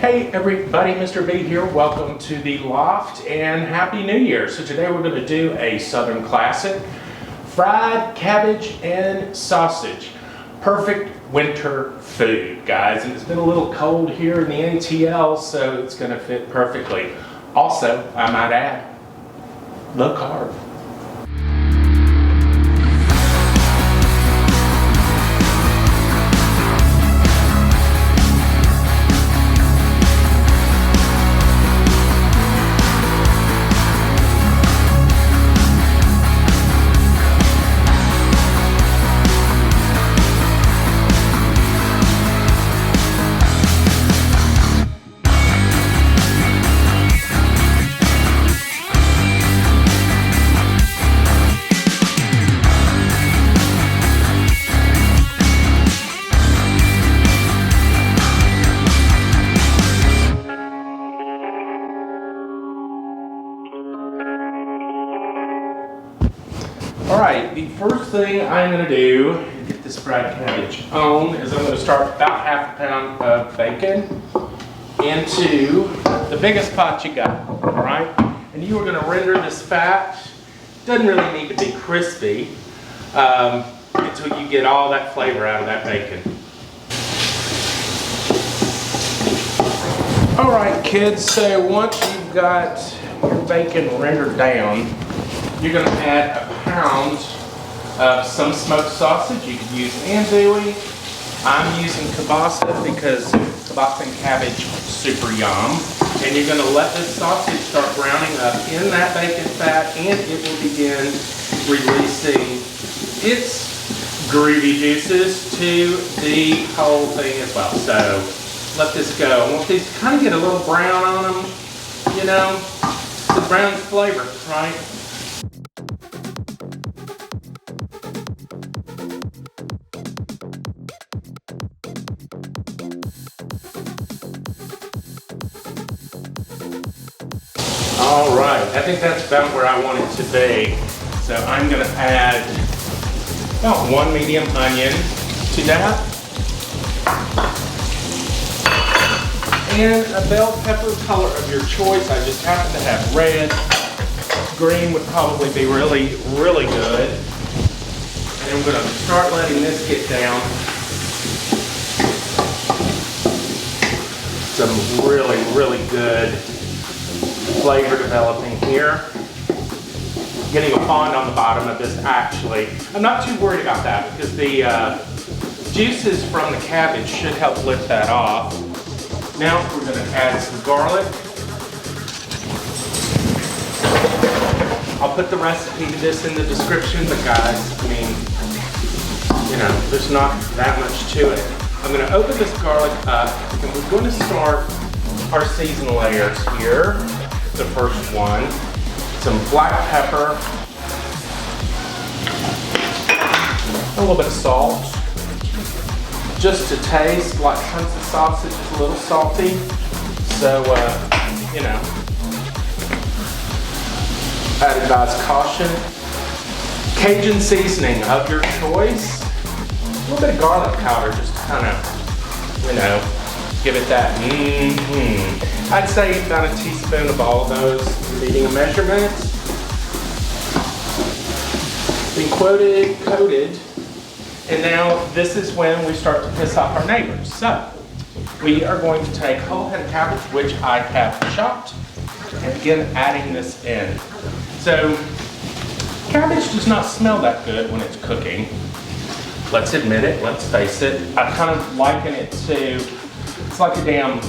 Hey everybody, Mr. B here. Welcome to the Loft and Happy New Year. So today we're going to do a Southern classic, fried cabbage and sausage. Perfect winter food, guys. And it's been a little cold here in the ATL, so it's going to fit perfectly. Also, I might add, low carb. Alright, the first thing I'm going to do to get this fried cabbage on is I'm going to start about half a pound of bacon into the biggest pot you got, alright? And you are going to render this fat. Doesn't really need to be crispy until you get all that flavor out of that bacon. Alright kids, so once you've got your bacon rendered down, you're going to add a pound of some smoked sausage. You could use andouille. I'm using kielbasa because kielbasa and cabbage super yum. And you're going to let this sausage start browning up in that bacon fat, and it will begin releasing its groovy juices to the whole thing as well. So let this go. I want these to kind of get a little brown on them, you know, the brown flavor, right? All right, I think that's about where I want it to be. So I'm going to add about one medium onion to that. And a bell pepper color of your choice. I just happen to have red. Green would probably be really, really good. And I'm going to start letting this get down. Some really, really good flavor developing here. Getting a fond on the bottom of this actually. I'm not too worried about that because the juices from the cabbage should help lift that off. Now we're going to add some garlic. I'll put the recipe to this in the description, but guys, I mean, you know, there's not that much to it. I'm going to open this garlic up and we're going to start our season layers here. The first one, some black pepper, a little bit of salt, just to taste. Like since the sausage is a little salty, so you know, advise caution. Cajun seasoning of your choice, a little bit of garlic powder, just to kind of, you know, give it that I'd say about a teaspoon of all of those, needing a measurement. Been coated, and now this is when we start to piss off our neighbors. So, we are going to take whole head of cabbage, which I have chopped, and begin adding this in. So, cabbage does not smell that good when it's cooking. Let's admit it, let's face it. I kind of liken it to, it's like a damn,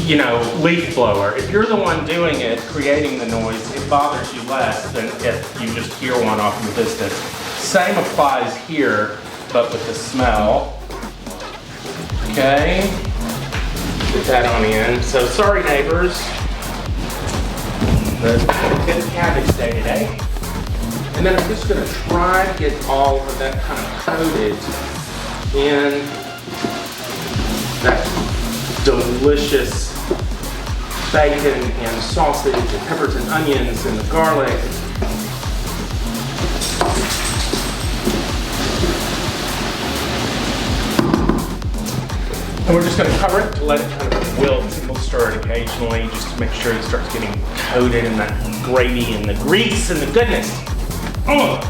you know, leaf blower. If you're the one doing it, creating the noise, it bothers you less than if you just hear one off in the distance. Same applies here, but with the smell. Okay, get that on in. So sorry neighbors, but good cabbage day today. And then I'm just gonna try to get all of that kind of coated in that delicious bacon and sausage and peppers and onions and the garlic. And we're just gonna cover it, let it kind of wilt, and we'll stir it occasionally just to make sure it starts getting coated in that gravy and the grease and the goodness. Oh.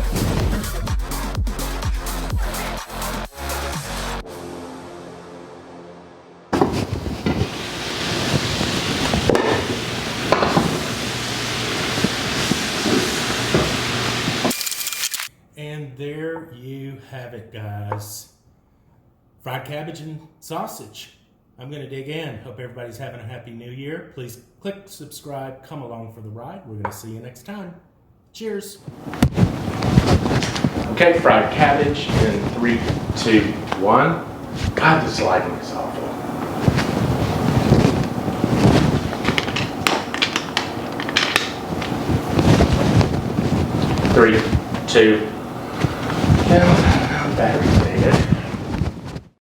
And there you have it, guys. Fried cabbage and sausage. I'm going to dig in. Hope everybody's having a happy new year. Please click subscribe. Come along for the ride. We're going to see you next time. Cheers. Okay, fried cabbage in 3, 2, 1. God, this lighting is awful. Three, two, and battery.